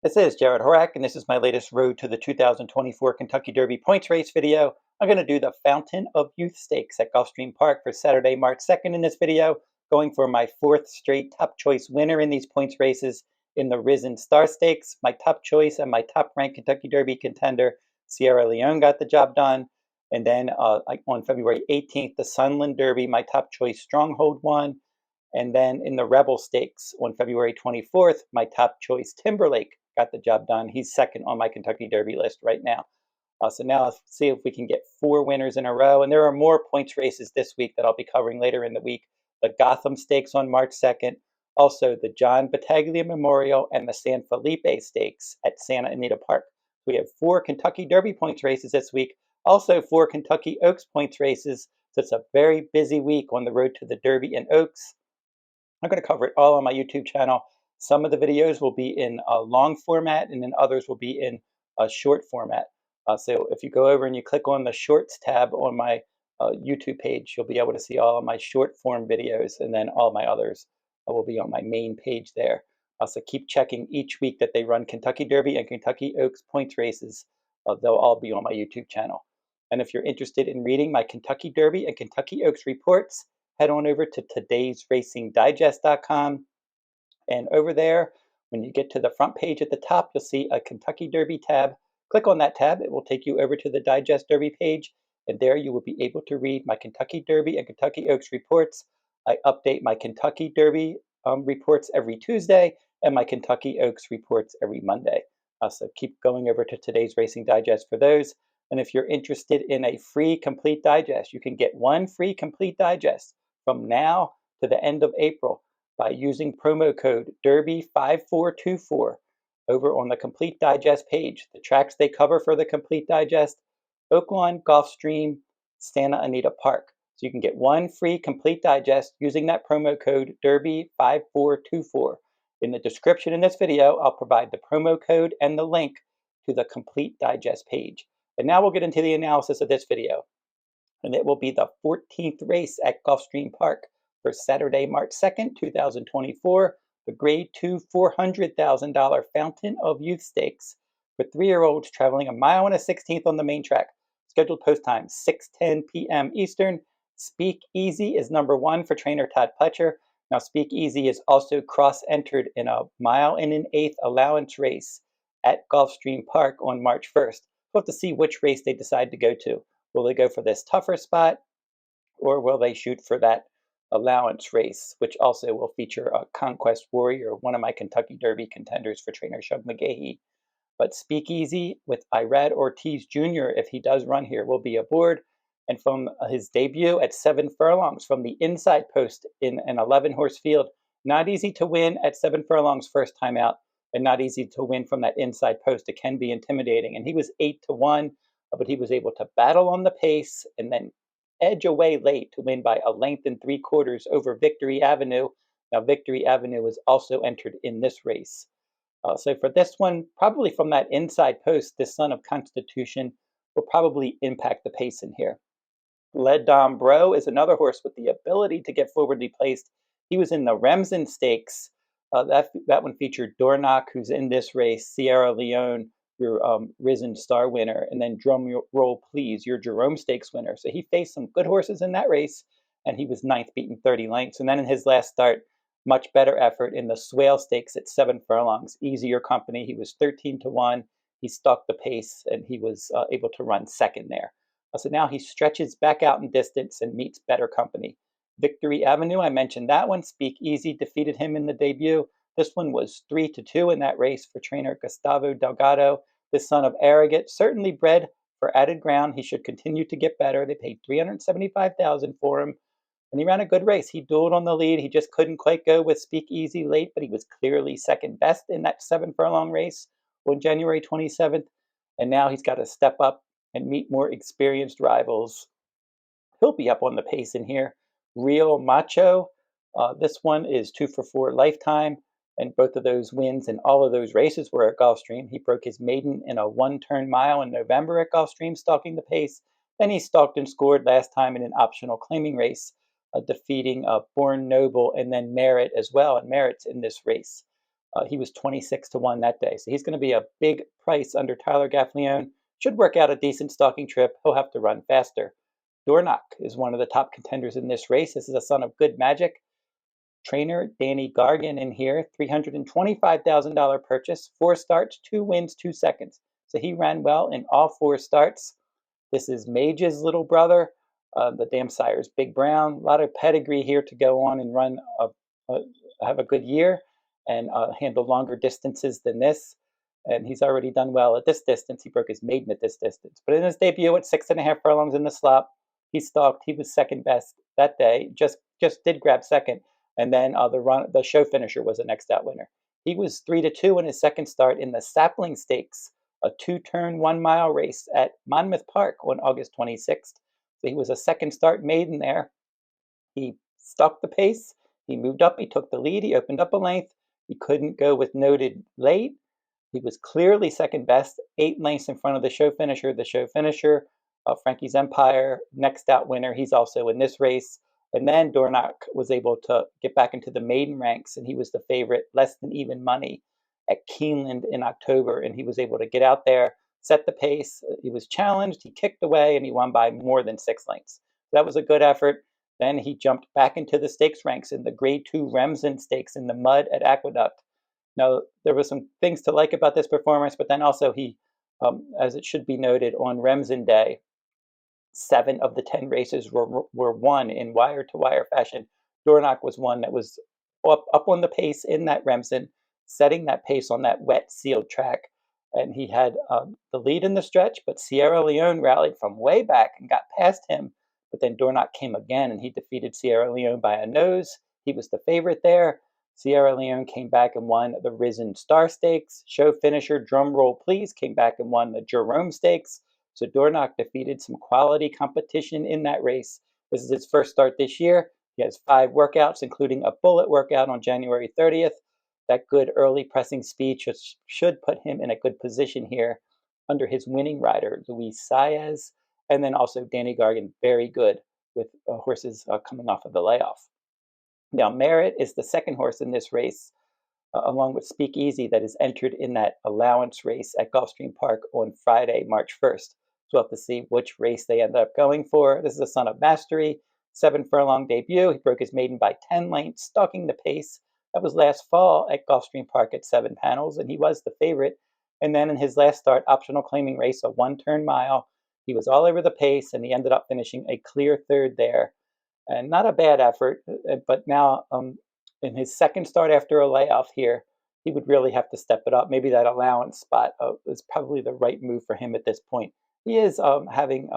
This is Jarrod Horak, and this is my latest Road to the 2024 Kentucky Derby points race video. I'm going to do the Fountain of Youth Stakes at Gulfstream Park for Saturday, March 2nd in this video, going for my fourth straight top choice winner in these points races in the Risen Star Stakes. My top choice and my top-ranked Kentucky Derby contender, Sierra Leone, got the job done. And then on February 18th, the Sunland Derby, my top choice Stronghold won. And then in the Rebel Stakes on February 24th, my top choice Timberlake got the job done. He's second on my Kentucky Derby list right now. So now let's see if we can get 4 winners in a row. And there are more points races this week that I'll be covering later in the week. The Gotham Stakes on March 2nd. Also, the John Battaglia Memorial and the San Felipe Stakes at Santa Anita Park. We have 4 Kentucky Derby points races this week. Also, 4 Kentucky Oaks points races. So it's a very busy week on the road to the Derby and Oaks. I'm going to cover it all on my YouTube channel. Some of the videos will be in a long format, and then others will be in a short format. So if you go over and you click on the Shorts tab on my YouTube page, you'll be able to see all of my short form videos, and then all my others will be on my main page there. So keep checking each week that they run Kentucky Derby and Kentucky Oaks points races. They'll all be on my YouTube channel. And if you're interested in reading my Kentucky Derby and Kentucky Oaks reports, head on over to todaysracingdigest.com. And over there, when you get to the front page at the top, you'll see a Kentucky Derby tab. Click on that tab. It will take you over to the Digest Derby page. And there you will be able to read my Kentucky Derby and Kentucky Oaks reports. I update my Kentucky Derby reports every Tuesday and my Kentucky Oaks reports every Monday. So keep going over to Today's Racing Digest for those. And if you're interested in a free complete digest, you can get 1 free complete digest from now to the end of April by using promo code Derby5424 over on the Complete Digest page. The tracks they cover for the Complete Digest: Oaklawn, Gulfstream, Santa Anita Park. So you can get 1 free Complete Digest using that promo code Derby5424. In the description in this video, I'll provide the promo code and the link to the Complete Digest page. And now we'll get into the analysis of this video. And it will be the 14th race at Gulfstream Park for Saturday, March 2nd, 2024, the Grade 2 $400,000 Fountain of Youth Stakes for 3-year-olds traveling 1 mile and a 16th on the main track. Scheduled post time 6:10 p.m. Eastern. Speak Easy is number 1 for trainer Todd Pletcher. Now, Speak Easy is also cross-entered in a 1 mile and an 1/8 allowance race at Gulfstream Park on March 1st. We'll have to see which race they decide to go to. Will they go for this tougher spot, or will they shoot for that allowance race, which also will feature a Conquest Warrior, one of my Kentucky Derby contenders for trainer Shug McGahee. But Speakeasy with Irad Ortiz Jr., if he does run here, will be aboard. And from his debut at 7 furlongs from the inside post in an 11-horse field, not easy to win at 7 furlongs first time out, and not easy to win from that inside post. It can be intimidating. And he was 8-1, but he was able to battle on the pace and then edge away late to win by 1 3/4 lengths over Victory Avenue. Now, Victory Avenue was also entered in this race. So for this one, probably from that inside post, this Son of Constitution will probably impact the pace in here. Led Dom Bro is another horse with the ability to get forwardly placed. He was in the Remsen Stakes. That one featured Dornoch, who's in this race, Sierra Leone, your Risen Star winner, and then Drum Roll Please, your Jerome Stakes winner. So he faced some good horses in that race, and he was 9th, beaten 30 lengths. And then in his last start, much better effort in the Swale Stakes at 7 furlongs. Easier company. He was 13-1. He stalked the pace, and he was able to run second there. So now he stretches back out in distance and meets better company. Victory Avenue, I mentioned that one. Speak Easy defeated him in the debut. This one was 3-2 in that race for trainer Gustavo Delgado. This Son of Arrogant, certainly bred for added ground. He should continue to get better. They paid $375,000 for him, and he ran a good race. He dueled on the lead. He just couldn't quite go with Speak Easy late, but he was clearly second best in that 7 furlong race on January 27th. And now he's got to step up and meet more experienced rivals. He'll be up on the pace in here. Real Macho, this one is 2 for 4 lifetime, and both of those wins in all of those races were at Gulfstream. He broke his maiden in a 1-turn mile in November at Gulfstream, stalking the pace. Then he stalked and scored last time in an optional claiming race, defeating Born Noble and then Merit as well, and Merit's in this race. He was 26 to 1 that day. So he's going to be a big price under Tyler Gaffalione. Should work out a decent stalking trip. He'll have to run faster. Dornoch is one of the top contenders in this race. This is a son of good magic. Trainer Danny Gargan in here, $325,000 purchase, 4 starts, 2 wins, 2 seconds. So he ran well in all 4 starts. This is Mage's little brother, the dam sire's Big Brown. A lot of pedigree here to go on and run, have a good year and handle longer distances than this. And he's already done well at this distance. He broke his maiden at this distance. But in his debut at 6.5 furlongs in the slop, he stalked. He was second best that day. Just did grab second. And then the show finisher was the next out winner. He was 3 to 2 in his second start in the Sapling Stakes, a 2-turn 1 mile race at Monmouth Park on August 26th. So he was a second start maiden there. He stuck the pace. He moved up. He took the lead. He opened up a length. He couldn't go with noted late. He was clearly second best, 8 lengths in front of the show finisher. The show finisher, Frankie's Empire, next out winner. He's also in this race. And then Dornoch was able to get back into the maiden ranks, and he was the favorite, less than even money, at Keeneland in October. And he was able to get out there, set the pace. He was challenged. He kicked away, and he won by more than 6 lengths. That was a good effort. Then he jumped back into the stakes ranks in the Grade 2 Remsen Stakes in the mud at Aqueduct. Now, there were some things to like about this performance, but then also he, as it should be noted, on Remsen Day, 7 of the 10 races were won in wire-to-wire fashion. Dornoch was one that was up on the pace in that Remsen, setting that pace on that wet, sealed track. And he had the lead in the stretch, but Sierra Leone rallied from way back and got past him. But then Dornoch came again, and he defeated Sierra Leone by a nose. He was the favorite there. Sierra Leone came back and won the Risen Star Stakes. Show finisher, drum roll please, came back and won the Jerome Stakes. So Dornoch defeated some quality competition in that race. This is his first start this year. He has 5 workouts, including a bullet workout on January 30th. That good early pressing speed should put him in a good position here under his winning rider, Luis Saez. And then also Danny Gargan, very good with horses coming off of the layoff. Now, Merit is the second horse in this race, along with Speakeasy, that is entered in that allowance race at Gulfstream Park on Friday, March 1st. So we'll have to see which race they end up going for. This is a son of Mastery, 7 furlong debut. He broke his maiden by 10 lengths, stalking the pace. That was last fall at Gulfstream Park at 7 panels, and he was the favorite. And then in his last start, optional claiming race, a 1-turn mile, he was all over the pace, and he ended up finishing a clear third there. And not a bad effort, but now in his second start after a layoff here, he would really have to step it up. Maybe that allowance spot is probably the right move for him at this point. He is having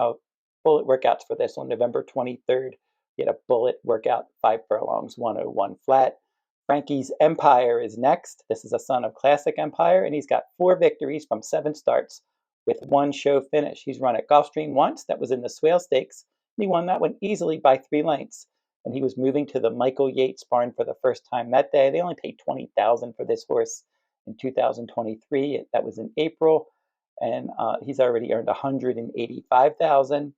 bullet workouts for this on November 23rd. He had a bullet workout, 5 furlongs, 101 flat. Frankie's Empire is next. This is a son of Classic Empire, and he's got 4 victories from 7 starts with 1 show finish. He's run at Gulfstream once. That was in the Swale Stakes. He won that one easily by 3 lengths. And he was moving to the Michael Yates barn for the first time that day. They only paid $20,000 for this horse in 2023. That was in April. And he's already earned $185,000.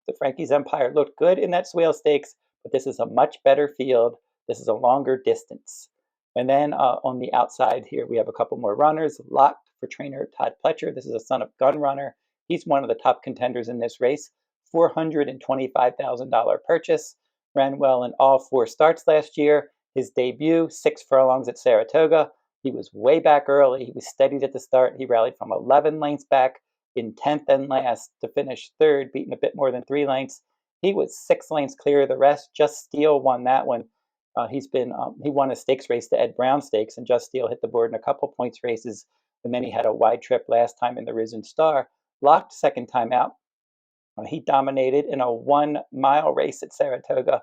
The Frankie's Empire looked good in that Swale Stakes, but this is a much better field. This is a longer distance. And then on the outside here, we have a couple more runners. Locked for trainer Todd Pletcher. This is a son of Gun Runner. He's one of the top contenders in this race. $425,000 purchase. Ran well in all 4 starts last year. His debut, 6 furlongs at Saratoga. He was way back early. He was steadied at the start. He rallied from 11 lengths back in 10th and last to finish 3rd, beating a bit more than 3 lengths. He was 6 lengths clear of the rest. Just Steele won that one. He won a stakes race, the Ed Brown Stakes, and Just Steele hit the board in a couple points races. And then he had a wide trip last time in the Risen Star. Locked second time out. He dominated in a 1-mile race at Saratoga,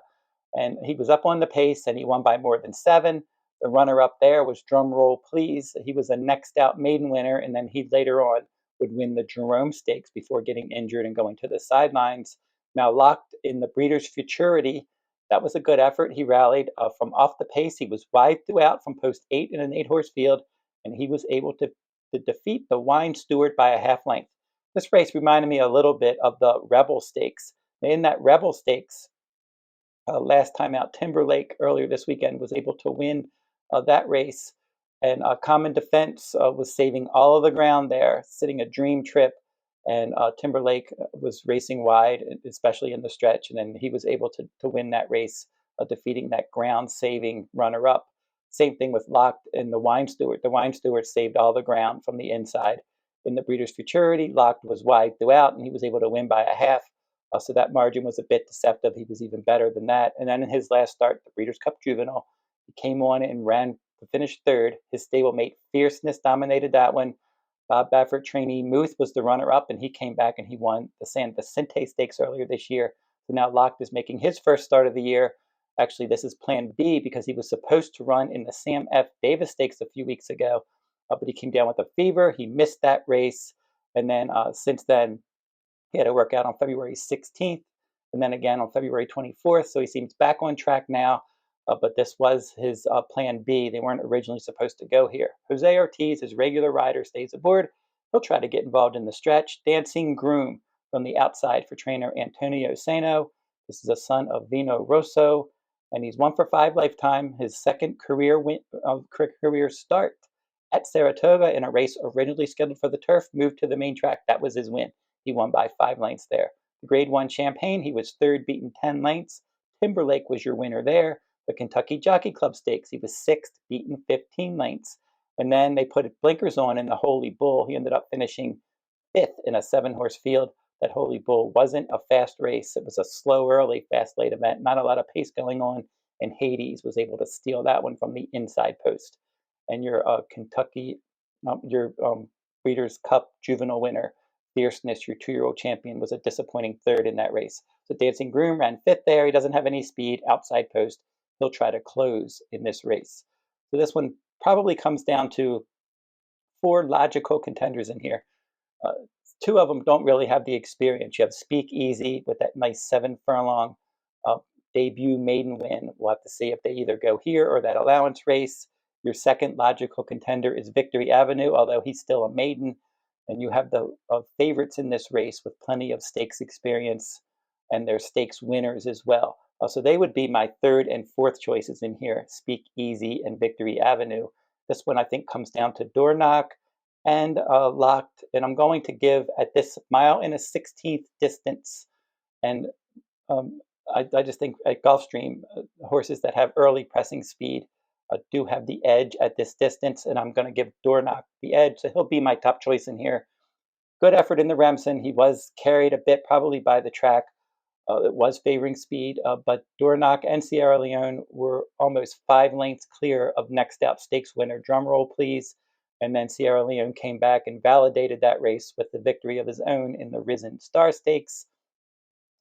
and he was up on the pace, and he won by more than 7. The runner-up there was Drumroll Please. He was a next-out maiden winner, and then he later on would win the Jerome Stakes before getting injured and going to the sidelines. Now locked in the Breeders' Futurity, that was a good effort. He rallied from off the pace. He was wide throughout from post 8 in an 8-horse field, and he was able to defeat the Wine Steward by a half length. This race reminded me a little bit of the Rebel Stakes. In that Rebel Stakes, last time out, Timberlake earlier this weekend was able to win that race And Common Defense was saving all of the ground there, sitting a dream trip. And Timberlake was racing wide, especially in the stretch, and then he was able to win that race, defeating that ground-saving runner-up. Same thing with Locked and the Wine Steward. The Wine Steward saved all the ground from the inside. In the Breeders' Futurity, Locked was wide throughout, and he was able to win by a half. So that margin was a bit deceptive. He was even better than that. And then in his last start, the Breeders' Cup Juvenile, he came on and ran to finish third. His stablemate Fierceness dominated that one. Bob Baffert trainee Muth was the runner-up, and he came back and he won the San Vicente Stakes earlier this year. So now Locked is making his first start of the year. Actually, this is Plan B because he was supposed to run in the Sam F. Davis Stakes a few weeks ago, but he came down with a fever. He missed that race, and then since then, he had a workout on February 16th, and then again on February 24th. So he seems back on track now. But this was his plan B. They weren't originally supposed to go here. Jose Ortiz, his regular rider, stays aboard. He'll try to get involved in the stretch. Dancing Groom from the outside for trainer Antonio Sano. This is a son of Vino Rosso, and he's 1-for-5 lifetime. His second career start at Saratoga in a race originally scheduled for the turf, moved to the main track. That was his win. He won by 5 lengths there. The Grade 1 Champagne, he was third, beaten 10 lengths. Timberlake was your winner there. The Kentucky Jockey Club Stakes, he was 6th, beaten 15 lengths. And then they put blinkers on in the Holy Bull. He ended up finishing 5th in a 7-horse field. That Holy Bull wasn't a fast race. It was a slow, early, fast, late event. Not a lot of pace going on. And Hades was able to steal that one from the inside post. And your Breeders' Cup Juvenile winner, Fierceness, your 2-year-old champion, was a disappointing 3rd in that race. So Dancing Groom ran 5th there. He doesn't have any speed, outside post. He'll try to close in this race. So this one probably comes down to 4 logical contenders in here. 2 of them don't really have the experience. You have Speak Easy with that nice 7-furlong debut maiden win. We'll have to see if they either go here or that allowance race. Your second logical contender is Victory Avenue, although he's still a maiden. And you have the favorites in this race with plenty of stakes experience, and they're stakes winners as well. So they would be my 3rd and 4th choices in here, Speak Easy and Victory Avenue. This one I think comes down to Dornoch and Locked, and I'm going to give at this 1.16 distance. And I just think at Gulfstream, horses that have early pressing speed do have the edge at this distance, and I'm going to give Dornoch the edge, so he'll be my top choice in here. Good effort in the Remsen. He was carried a bit probably by the track. It was favoring speed, but Dornoch and Sierra Leone were almost 5 lengths clear of next out stakes winner. Drum roll, please. And then Sierra Leone came back and validated that race with the victory of his own in the Risen Star Stakes.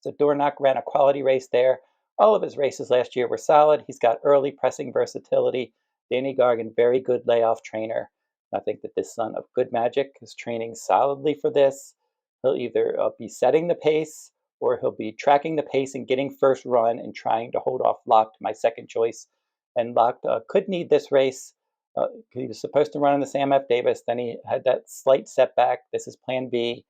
So Dornoch ran a quality race there. All of his races last year were solid. He's got early pressing versatility. Danny Gargan, very good layoff trainer. I think that this son of Good Magic is training solidly for this. He'll either be setting the pace, or he'll be tracking the pace and getting first run and trying to hold off Locked, my second choice. And Locked could need this race. He was supposed to run in the Sam F. Davis. Then he had that slight setback. This is Plan B.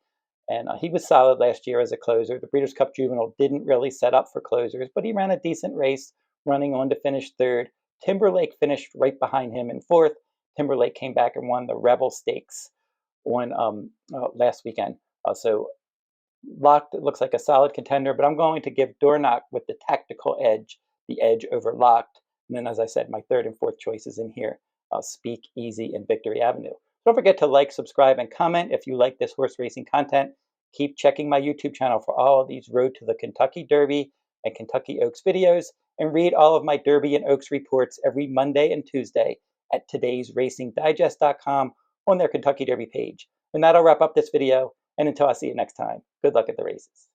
And he was solid last year as a closer. The Breeders' Cup Juvenile didn't really set up for closers, but he ran a decent race, running on to finish 3rd. Timberlake finished right behind him in 4th. Timberlake came back and won the Rebel Stakes on last weekend. So Locked looks like a solid contender, but I'm going to give Dornoch with the tactical edge, the edge over Locked. And then, as I said, my 3rd and 4th choices in here, Speak Easy and Victory Avenue. Don't forget to like, subscribe, and comment if you like this horse racing content. Keep checking my YouTube channel for all of these Road to the Kentucky Derby and Kentucky Oaks videos, and read all of my Derby and Oaks reports every Monday and Tuesday at todaysracingdigest.com on their Kentucky Derby page. And that'll wrap up this video. And until I see you next time, good luck at the races.